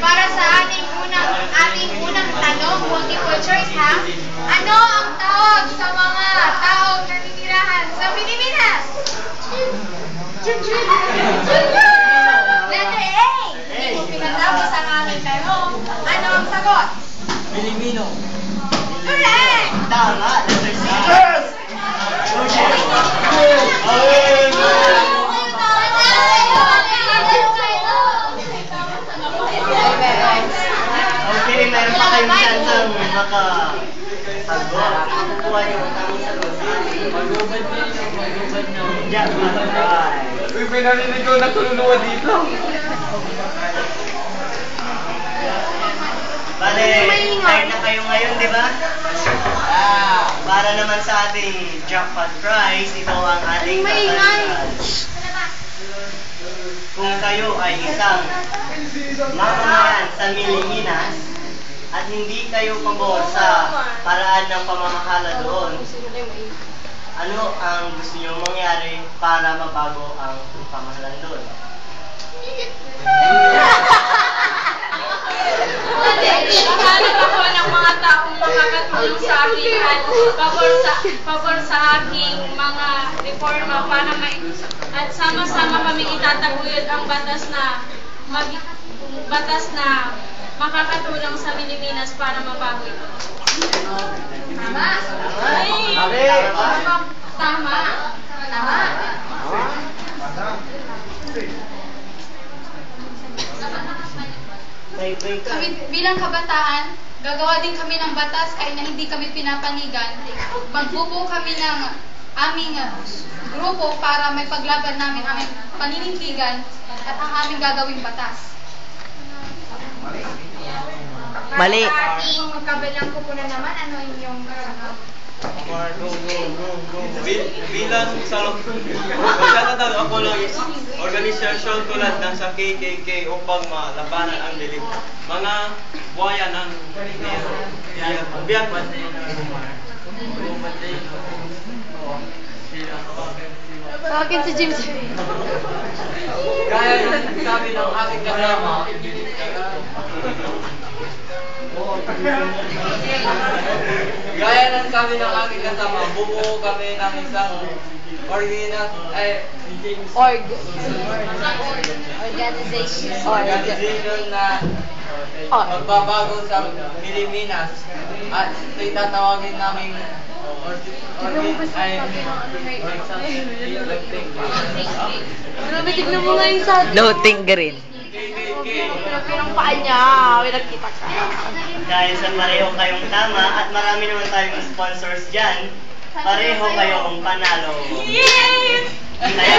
Para sa ating unang tanong, multiple choice ha. Ano ang tawag sa mga taong naninirahan sa Pilipinas? Letter A. Hindi ko pinatapos ang aming tanong. Ano ang sagot? Pilipino. Correct! Tama, letter C. Okay, meron pa kayong chance ang makasagot. Kukuha niyo ang tamang sagot. Magubad nyo. Jackpot prize. Uy, may narinig ko na tululuwa dito. Bale, tired na kayo ngayon, di ba? Para naman sa ating jackpot prize, ito ang ating katanungan. Kung kayo ay isang mamamayan sa Pilipinas at hindi kayo pabor sa paraan ng pamamahala doon, ano ang gusto nyo mangyari para mabago ang pamahalaan doon? Hanap ako ng mga taong makakatulong sa akin at pabor sa aking mga reforma para at sama-sama kami itataguyod ang batas na makakatulong sa Pilipinas para mabago ito. Tama. Tama. Kami bilang kabataan, gagawa din kami ng batas kahit na hindi kami pinapanigan. Magbubuo kami ng aming grupo para may paglaban namin aming paninindigan at ang aming gagawing batas. Mali. Sa ating kabilang kupunan naman, ano yung Bilang magtatatag ako ng organisasyon tulad ng sa KKK upang malabanan ang dilim. Mga buhayan ng biyak. Bakit si James? Gaya ng sabi ng aking kasama, bubuo kami ng isang organization na magbabago sa Pilipinas at ito'y tatawagin namin Grabe, tignan mo nga yung sa Loading green. Pinang paa niya, pinagkita ka. Dahil sa pareho kayong tama at marami naman tayong sponsors dyan, pareho kayong panalo. Yes! Kaya